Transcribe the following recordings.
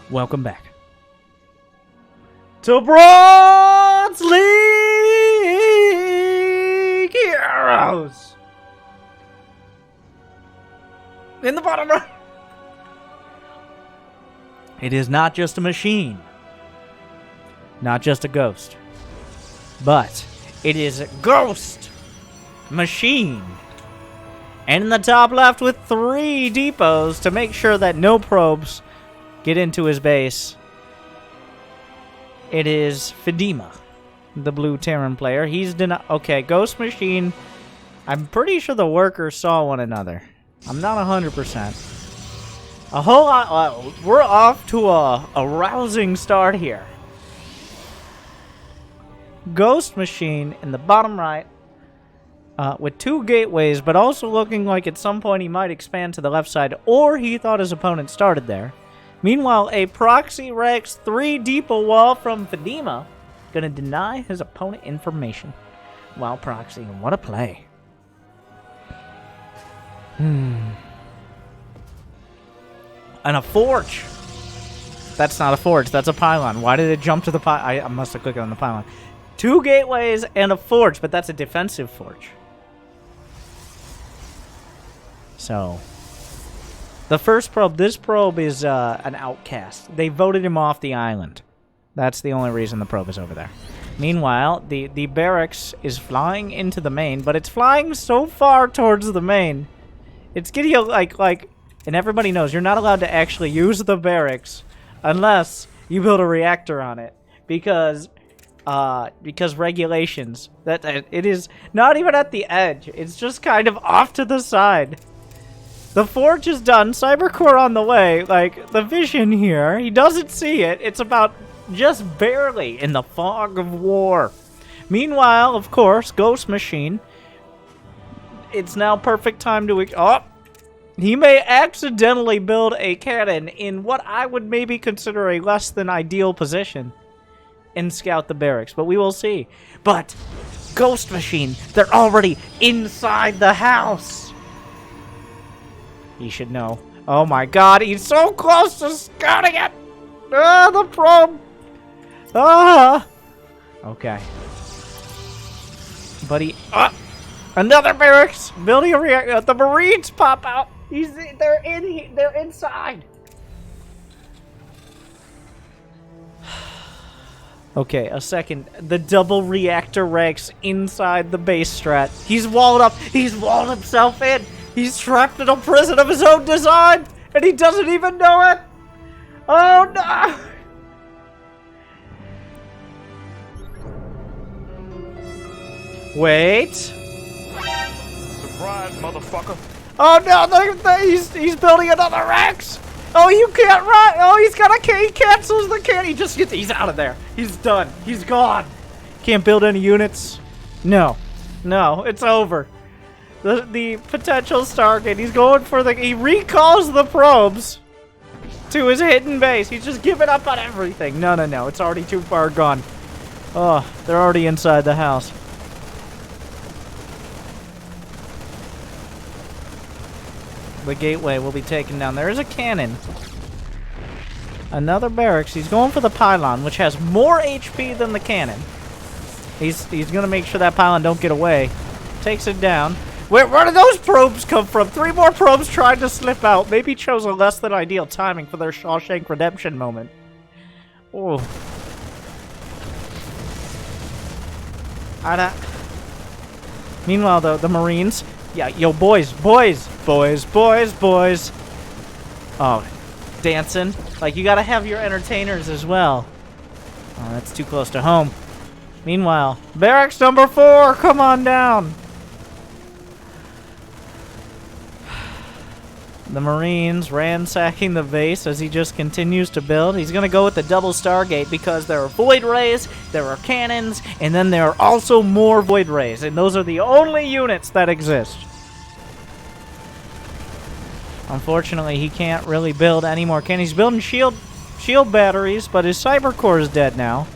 Welcome back to Bronze League Heroes. In the bottom right. It is not just a machine, not just a ghost, but it is a ghost machine. And in the top left with 3 depots to make sure that no probes get into his base, it is Fedima, the blue Terran player. He's okay, Ghost Machine. I'm pretty sure the workers saw one another. I'm not 100%. A whole lot. We're off to a rousing start here. Ghost Machine in the bottom right, with 2 gateways, but also looking like at some point he might expand to the left side, or he thought his opponent started there. Meanwhile, a Proxy Rex 3 depot wall from Fedima gonna deny his opponent information. Wow, Proxy, what a play. And a forge. That's not a forge, that's a pylon. Why did it jump to the pylon? I must have clicked on the pylon. 2 gateways and a forge, but that's a defensive forge. So, the first probe, this probe is an outcast. They voted him off the island. That's the only reason the probe is over there. Meanwhile, the barracks is flying into the main, but it's flying so far towards the main. It's getting like, and everybody knows you're not allowed to actually use the barracks unless you build a reactor on it, because regulations. That it is not even at the edge. It's just kind of off to the side. The forge is done. Cybercore on the way. Like, the vision here, he doesn't see it. It's about just barely in the fog of war. Meanwhile, of course, Ghost Machine. It's now perfect time to... Oh! He may accidentally build a cannon in what I would maybe consider a less than ideal position and scout the barracks, but we will see. But Ghost Machine, they're already inside the house. He should know. Oh my god, he's so close to scouting it! Ah, the probe! Ah! Okay. Buddy, another barracks! Building a reactor. The Marines pop out! They're inside! Okay, a second. The double reactor Rex inside the base strat. He's walled up. He's walled himself in. He's trapped in a prison of his own design, and he doesn't even know it. Oh no! Wait. Surprise, motherfucker. Oh no, he's building another Rex. Oh, you can't run! Oh, he cancels the can. He's out of there. He's done. He's gone. Can't build any units. No, it's over. The potential Stargate. He's going for he recalls the probes to his hidden base. He's just giving up on everything. No. It's already too far gone. Oh, they're already inside the house. The gateway will be taken down. There is a cannon. Another barracks. He's going for the pylon, which has more HP than the cannon. He's going to make sure that pylon don't get away. Takes it down. Where did those probes come from? 3 more probes tried to slip out. Maybe chose a less than ideal timing for their Shawshank Redemption moment. Oh. Meanwhile, though, the Marines... Yeah, yo, boys. Oh, dancing. Like, you gotta have your entertainers as well. Oh, that's too close to home. Meanwhile, barracks number 4, come on down. The Marines ransacking the base as he just continues to build. He's gonna go with the double Stargate because there are Void Rays, there are cannons, and then there are also more Void Rays, and those are the only units that exist. Unfortunately, he can't really build any more cannons. He's building shield batteries, but his cyber core is dead now.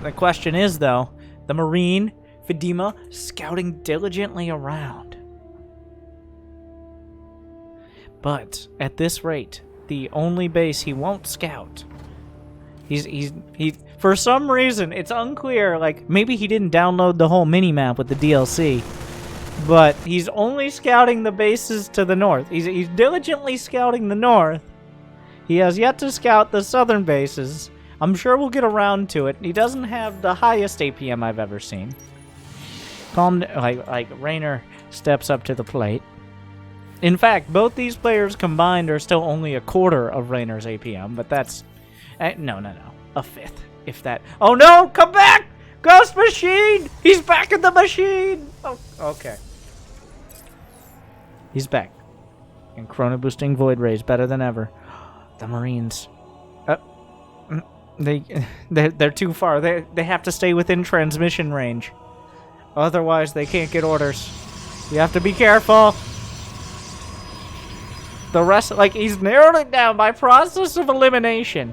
The question is, though, the Marine, Fedima, scouting diligently around. But at this rate, the only base he won't scout. He for some reason, it's unclear, like, maybe he didn't download the whole mini-map with the DLC, but he's only scouting the bases to the north. He's diligently scouting the north. He has yet to scout the southern bases. I'm sure we'll get around to it. He doesn't have the highest APM I've ever seen. Like Raynor steps up to the plate. In fact, both these players combined are still only a quarter of Raynor's APM, but that's... no. A fifth, if that... Oh no! Come back! Ghost Machine! He's back in the machine! Oh, okay. He's back. And Chrono Boosting Void Rays better than ever. The Marines. They're too far. They have to stay within transmission range. Otherwise, they can't get orders. You have to be careful. The rest, like, he's narrowed it down by process of elimination.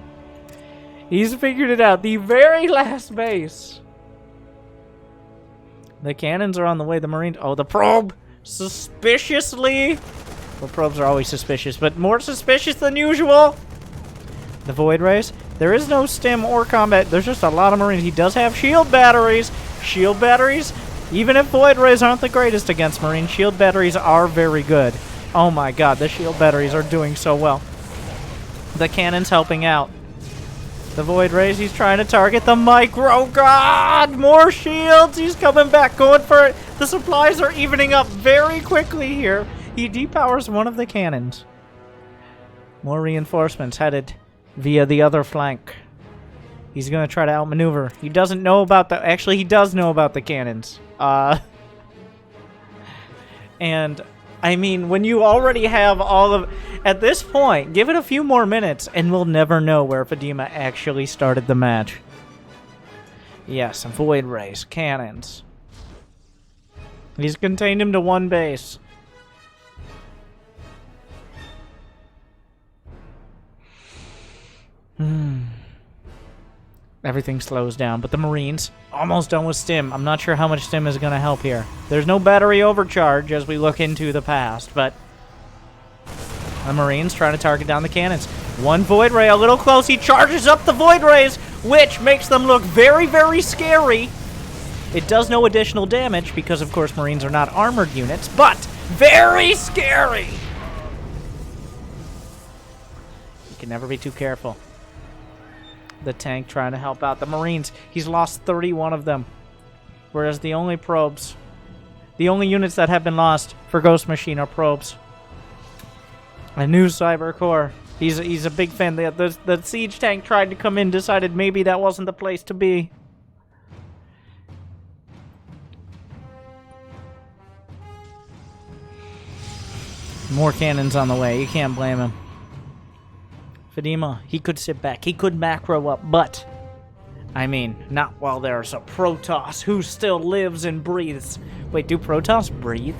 He's figured it out. The very last base. The cannons are on the way. The Marines... Oh, the probe! Suspiciously... Well, probes are always suspicious, but more suspicious than usual. The Void Rays. There is no stim or combat. There's just a lot of Marines. He does have shield batteries. Shield batteries, even if Void Rays aren't the greatest against Marines, shield batteries are very good. Oh my god, the shield batteries are doing so well. The cannon's helping out. The Void Rays, he's trying to target the micro. God, more shields. He's coming back, going for it. The supplies are evening up very quickly here. He depowers one of the cannons. More reinforcements headed via the other flank. He's going to try to outmaneuver. He doesn't know about the... Actually, he does know about the cannons. And, I mean, when you already have all of... At this point, give it a few more minutes, and we'll never know where Fadima actually started the match. Yes, Void Rays, cannons. He's contained him to one base. Everything slows down, but the Marines, almost done with stim. I'm not sure how much stim is going to help here. There's no battery overcharge as we look into the past, but the Marines trying to target down the cannons. One Void Ray a little close. He charges up the Void Rays, which makes them look very, very scary. It does no additional damage because, of course, Marines are not armored units, but very scary. You can never be too careful. The tank trying to help out the Marines. He's lost 31 of them. Whereas the only probes, the only units that have been lost for Ghost Machine are probes. A new cyber core. He's a big fan. The siege tank tried to come in, decided maybe that wasn't the place to be. More cannons on the way. You can't blame him. Fadima, he could sit back. He could macro up, but... I mean, not while there's a Protoss who still lives and breathes. Wait, do Protoss breathe?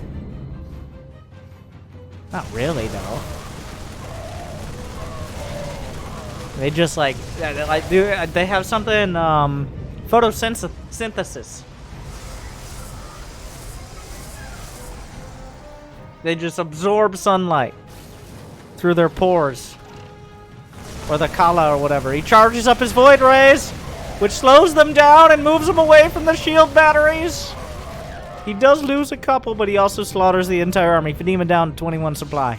Not really, though. They just, like they have something, photosynthesis. They just absorb sunlight through their pores. Or the Kala or whatever. He charges up his Void Rays, which slows them down and moves them away from the shield batteries. He does lose a couple, but he also slaughters the entire army. Fadima down to 21 supply.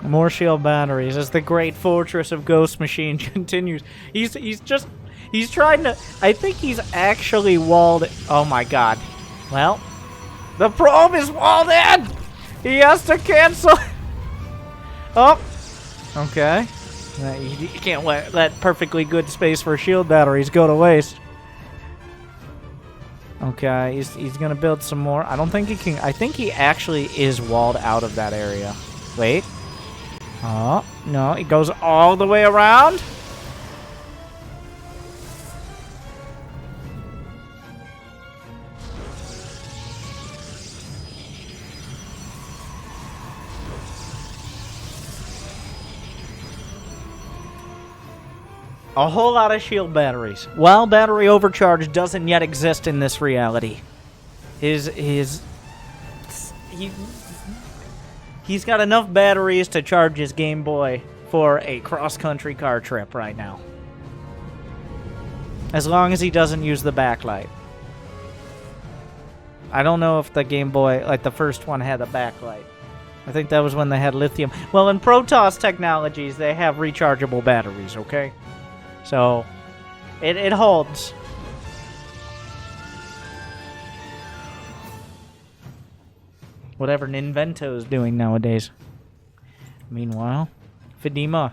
More shield batteries as the great fortress of Ghost Machine continues. He's trying to... I think he's actually walled... Oh my god. Well... The probe is walled in! He has to cancel... Oh! Okay. You can't let that perfectly good space for shield batteries go to waste. Okay, he's gonna build some more. I don't think he can... I think he actually is walled out of that area. Wait. Oh, no, it goes all the way around. A whole lot of shield batteries. While battery overcharge doesn't yet exist in this reality, his he's got enough batteries to charge his Game Boy for a cross-country car trip right now. As long as he doesn't use the backlight. I don't know if the Game Boy, like the first one, had a backlight. I think that was when they had lithium. Well, in Protoss technologies, they have rechargeable batteries, okay? So, it holds. Whatever Ninvento's doing nowadays. Meanwhile, Fedima.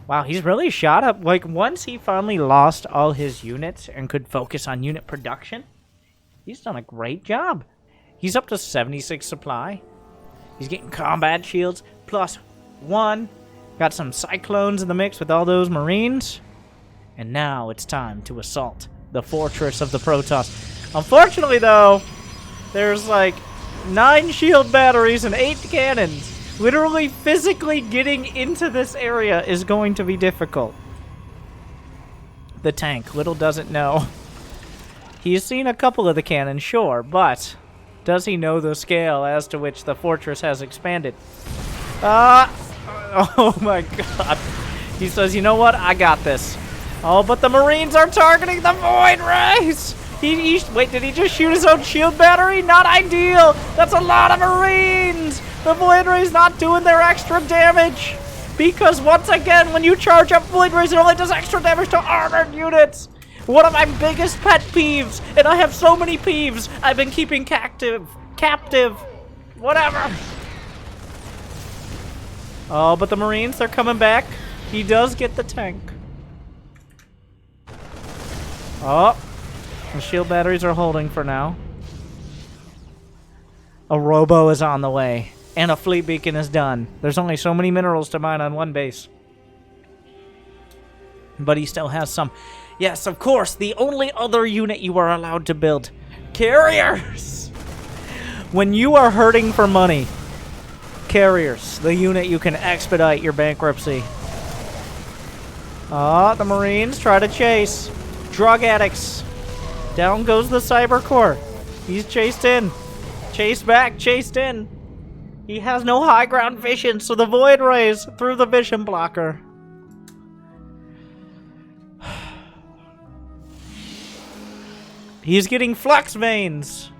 Wow, he's really shot up. Like, once he finally lost all his units and could focus on unit production, he's done a great job. He's up to 76 supply. He's getting combat shields +1. Got some cyclones in the mix with all those marines. And now it's time to assault the fortress of the Protoss. Unfortunately, though, there's like 9 shield batteries and 8 cannons. Literally, physically getting into this area is going to be difficult. The tank, little does it know. He's seen a couple of the cannons, sure, but does he know the scale as to which the fortress has expanded? Oh my god. He says, you know what? I got this. Oh, but the Marines are targeting the Void Rays! Wait, did he just shoot his own shield battery? Not ideal! That's a lot of Marines! The Void Ray's not doing their extra damage! Because once again, when you charge up Void Rays, it only does extra damage to armored units! One of my biggest pet peeves! And I have so many peeves I've been keeping captive. Whatever! Oh, but the Marines, they're coming back. He does get the tank. Oh. The shield batteries are holding for now. A robo is on the way. And a fleet beacon is done. There's only so many minerals to mine on one base. But he still has some. Yes, of course, the only other unit you are allowed to build. Carriers! When you are hurting for money, carriers, the unit you can expedite your bankruptcy. Ah, the Marines try to chase. Drug addicts. Down goes the Cyber Core. He's chased in. Chased back, chased in. He has no high ground vision, so the Void Rays through the vision blocker. He's getting Flux Veins,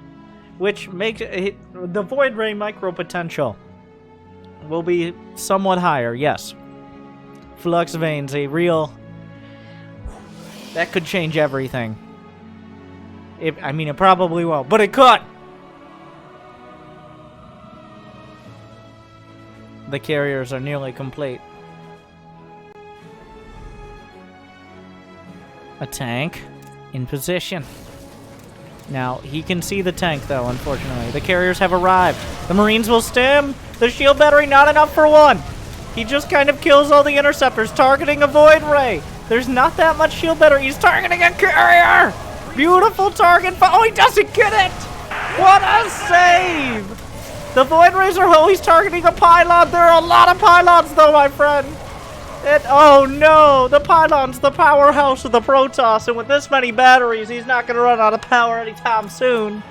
which makes the Void Ray micro potential will be somewhat higher, yes. Flux Veins, a real... That could change everything. I mean, it probably won't, but it could! The carriers are nearly complete. A tank in position. Now, he can see the tank, though, unfortunately. The carriers have arrived. The Marines will stem. The shield battery, not enough for one. He just kind of kills all the interceptors, targeting a Void Ray. There's not that much shield battery. He's targeting a carrier. Beautiful target. Oh, he doesn't get it. What a save. The Void Rays are always targeting a pylon. There are a lot of pylons, though, my friend. Oh, no. The pylon's the powerhouse of the Protoss, and with this many batteries, he's not going to run out of power anytime soon.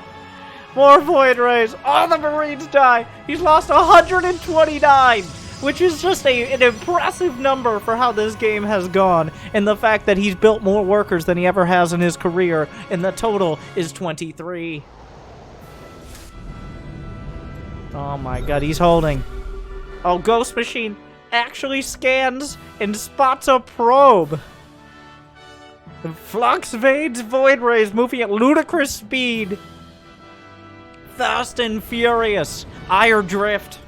More Void Rays. All the Marines die. He's lost 129, which is just an impressive number for how this game has gone, and the fact that he's built more workers than he ever has in his career, and the total is 23. Oh my god, he's holding. Oh, Ghost Machine actually scans and spots a probe. The Flux Veins Void Rays moving at ludicrous speed. Fast and furious. Ire Drift.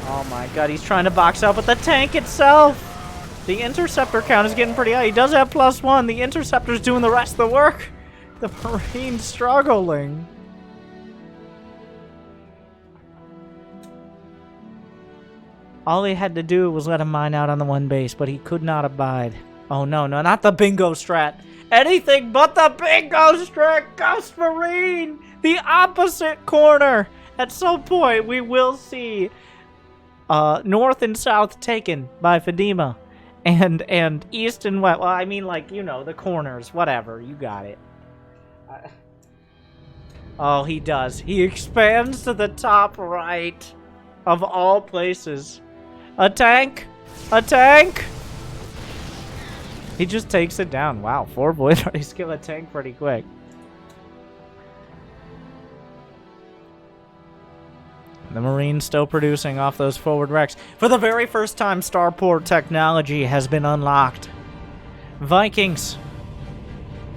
Oh my god, he's trying to box out with the tank itself. The interceptor count is getting pretty high. He does have +1. The interceptor's doing the rest of the work. The Marine's struggling. All he had to do was let him mine out on the one base, but he could not abide. Oh, no, not the bingo strat. Anything but the bingo strat, Ghost Marine! The opposite corner! At some point, we will see north and south taken by Fedima. And east and west. Well, I mean, like, you know, the corners. Whatever, you got it. Oh, he does. He expands to the top right of all places. A tank! A tank! He just takes it down. Wow, 4 Void Rays kill a tank pretty quick. The Marines still producing off those forward wrecks. For the very first time, starport technology has been unlocked. Vikings.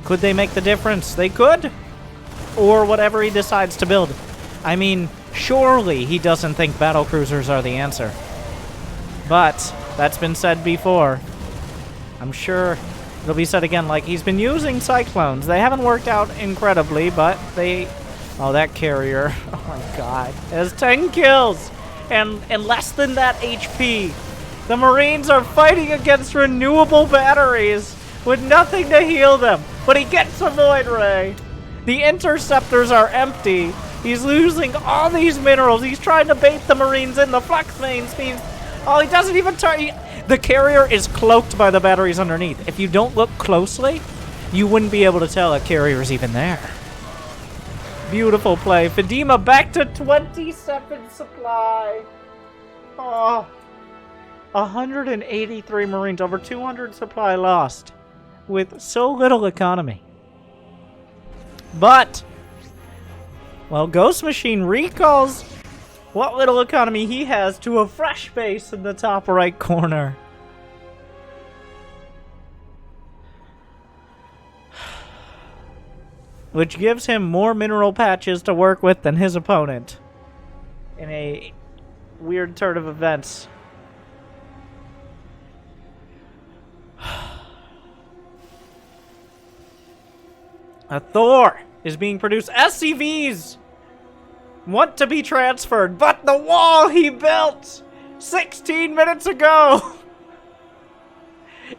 Could they make the difference? They could. Or whatever he decides to build. I mean, surely he doesn't think battlecruisers are the answer. But that's been said before. I'm sure it'll be said again. Like, he's been using cyclones. They haven't worked out incredibly, but they... Oh, that carrier. Oh my god. It has 10 kills. And less than that HP. The Marines are fighting against renewable batteries with nothing to heal them. But he gets a Void Ray. The interceptors are empty. He's losing all these minerals. He's trying to bait the Marines in. The flux vein speeds. Oh, he doesn't even turn. The carrier is cloaked by the batteries underneath. If you don't look closely, you wouldn't be able to tell a carrier is even there. Beautiful play. Fedima back to 27 supply. Oh. 183 Marines. Over 200 supply lost. With so little economy. But, well, Ghost Machine recalls what little economy he has to a fresh base in the top right corner. Which gives him more mineral patches to work with than his opponent. In a weird turn of events. A Thor is being produced. SCVs want to be transferred, but the wall he built 16 minutes ago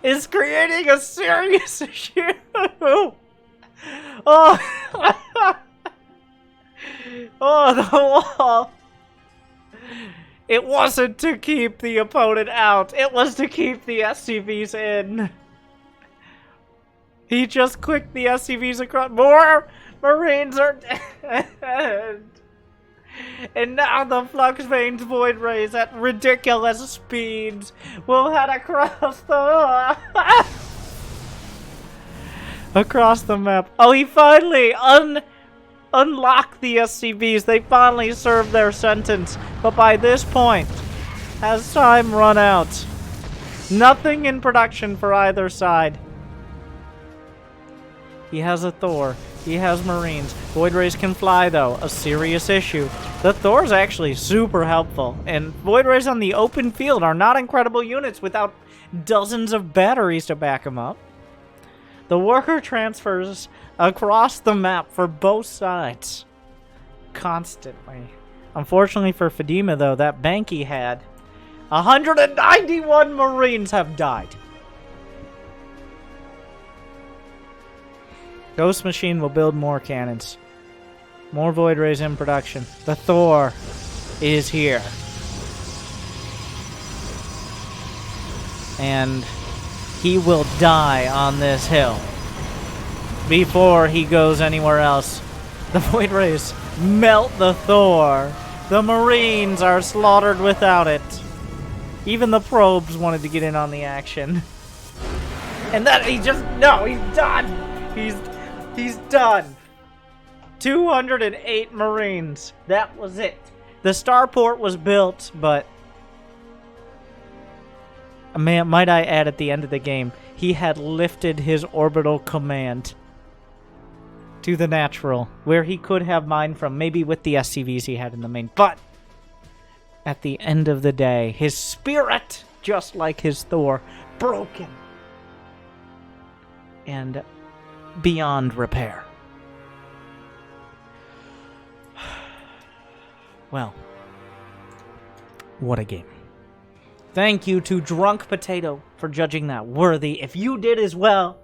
is creating a serious issue. Oh. Oh, the wall. It wasn't to keep the opponent out. It was to keep the SCVs in. He just clicked the SCVs across. More Marines are dead. And now the Flux Veins Void Rays at ridiculous speeds will head across the across the map. Oh, he finally unlocked the SCVs. They finally served their sentence. But by this point, has time run out? Nothing in production for either side. He has a Thor. He has Marines. Void Rays can fly, though. A serious issue. The Thor's actually super helpful. And Void Rays on the open field are not incredible units without dozens of batteries to back them up. The worker transfers across the map for both sides. Constantly. Unfortunately for Fedima, though, that bank he had, 191 Marines have died. Ghost Machine will build more cannons. More Void Rays in production. The Thor is here. And he will die on this hill before he goes anywhere else. The Void Rays melt the Thor. The Marines are slaughtered without it. Even the probes wanted to get in on the action. And then he just... No, he's done! He's done. 208 Marines. That was it. The starport was built, but... Man, might I add at the end of the game, he had lifted his orbital command to the natural, where he could have mined from, maybe with the SCVs he had in the main. But at the end of the day, his spirit, just like his Thor, broken and beyond repair. Well, what a game. Thank you to Drunk Potato for judging that worthy. If you did as well,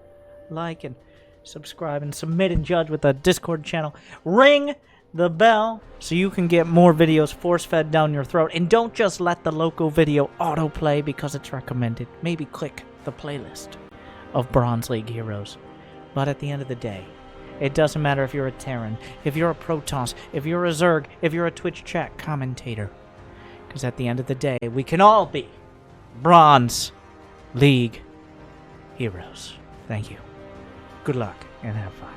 like and subscribe and submit and judge with the Discord channel. Ring the bell so you can get more videos force-fed down your throat. And don't just let the local video autoplay because it's recommended. Maybe click the playlist of Bronze League heroes. But at the end of the day, It doesn't matter if you're a Terran, if you're a Protoss, if you're a Zerg, if you're a Twitch chat commentator. Because at the end of the day, we can all be Bronze League heroes. Thank you. Good luck and have fun.